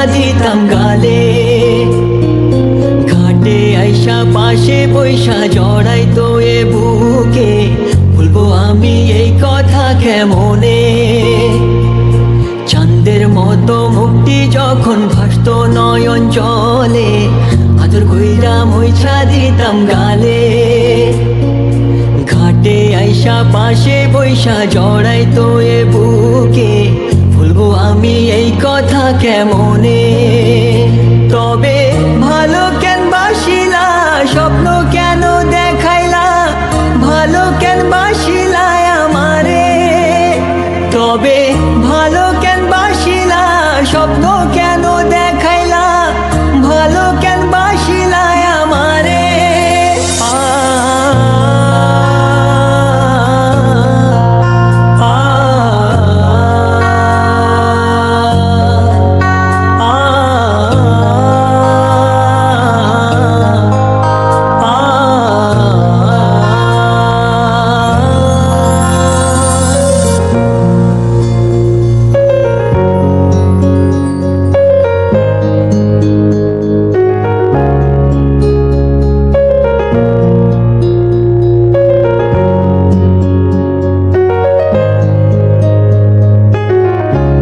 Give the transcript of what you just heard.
দিতাম গালে। ঘাটে আইসা পাশে বৈশা জড়াইতো এ বুকে, বলবো আমি এই কথা কেমনে। চাঁদের মতো মুক্তি যখন ভাসতো নয়ন জলে, আদর কইরা মুইছা দিতাম গালে। ঘাটে আইসা পাশে বৈশা জড়াইতো এ বুকে, বলবো আমি এই কথা কেমনে। তবে